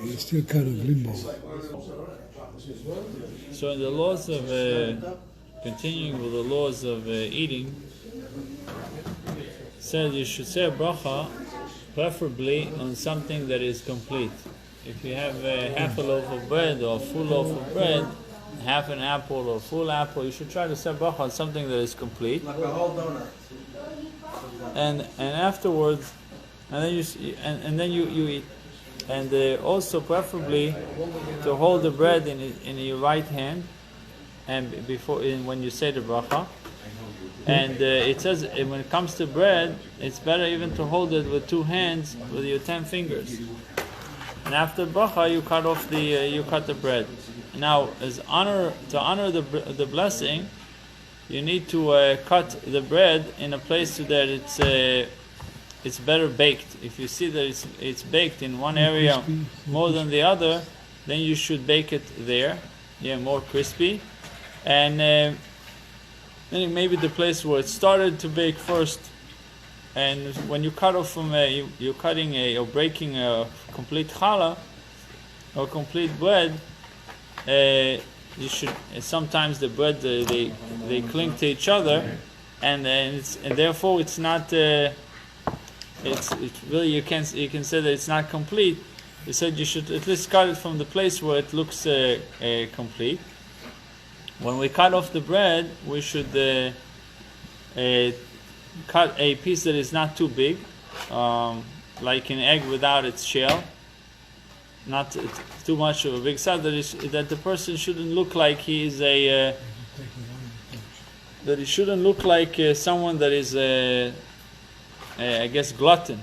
You're still kind of limbo. So in the laws of, continuing with the laws of eating, says you should say a bracha preferably on something that is complete. If you have half a loaf of bread or a full loaf of bread, half an apple or a full apple, you should try to say bracha on something that is complete. Like a whole donut. And afterwards, and then you eat. And also preferably to hold the bread in your right hand, and when you say the bracha. And it says when it comes to bread, it's better even to hold it with 2 hands with your 10 fingers. And after bracha, you cut the bread. Now, to honor the blessing, you need to cut the bread in a place so that it's better baked. If you see that it's baked in one area more than the other, then you should bake it there, more crispy. And then maybe the place where it started to bake first. And when you cut off from you're cutting or breaking a complete challah or complete bread, you should. Sometimes the bread they cling to each other, and therefore it's not. It's really you can say that it's not complete. He said you should at least cut it from the place where it looks complete. When we cut off the bread, we should cut a piece that is not too big, like an egg without its shell. Not too much of a big size. That the person shouldn't look like he is that he shouldn't look like someone that is I guess glutton.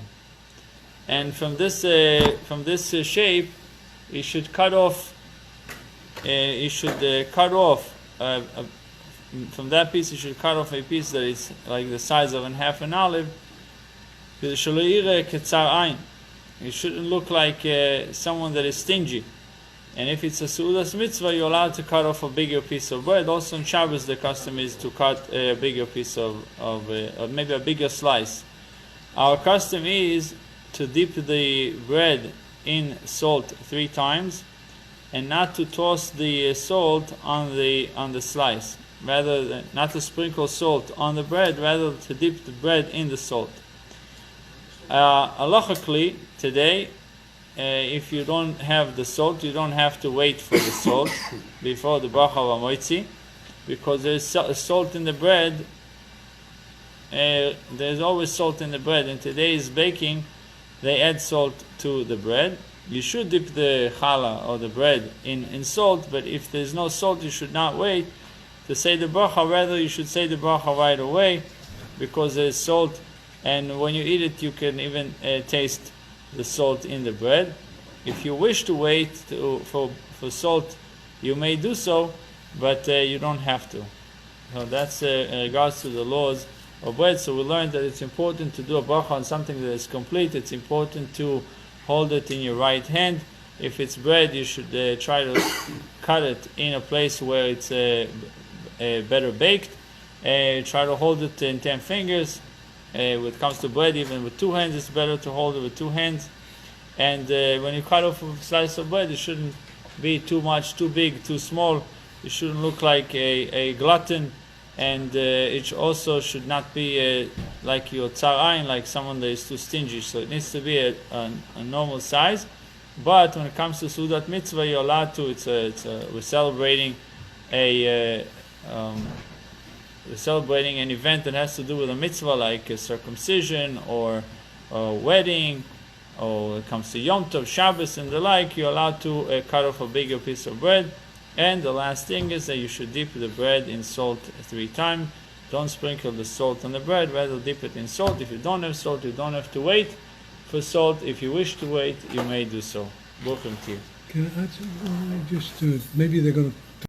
And from this shape, you should cut off. From that piece, you should cut off a piece that is like the size of half an olive. It shouldn't look like someone that is stingy. And if it's a Seudas mitzvah, you're allowed to cut off a bigger piece of bread. Also on Shabbos, the custom is to cut a bigger piece of maybe a bigger slice. Our custom is to dip the bread in salt 3 times, and not to toss the salt on the slice. Rather than not to sprinkle salt on the bread, rather to dip the bread in the salt. Halachically, today, if you don't have the salt, you don't have to wait for the salt before the bracha v'moitzi, because there's salt in the bread. There's always salt in the bread. In today's baking, they add salt to the bread. You should dip the challah or the bread in salt, but if there's no salt, you should not wait to say the bracha. Rather, you should say the bracha right away, because there's salt, and when you eat it, you can even taste the salt in the bread. If you wish to wait for salt, you may do so, but you don't have to. So that's in regards to the laws of bread. So we learned that it's important to do a bracha on something that is complete. It's important to hold it in your right hand. If it's bread, you should try to cut it in a place where it's better baked. Try to hold it in 10 fingers. When it comes to bread, even with 2 hands, it's better to hold it with 2 hands. And when you cut off a slice of bread, it shouldn't be too much, too big, too small. It shouldn't look like a glutton. And it also should not be like your tzarayin, like someone that is too stingy. So it needs to be a normal size. But when it comes to Sudat Mitzvah, you're allowed to. We're celebrating we're celebrating an event that has to do with a mitzvah, like a circumcision or a wedding, or when it comes to Yom Tov, Shabbos, and the like. You're allowed to cut off a bigger piece of bread. And the last thing is that you should dip the bread in salt 3 times. Don't sprinkle the salt on the bread, rather dip it in salt. If you don't have salt, you don't have to wait for salt. If you wish to wait, you may do so. Welcome to you. Can I add something? Just maybe they're going to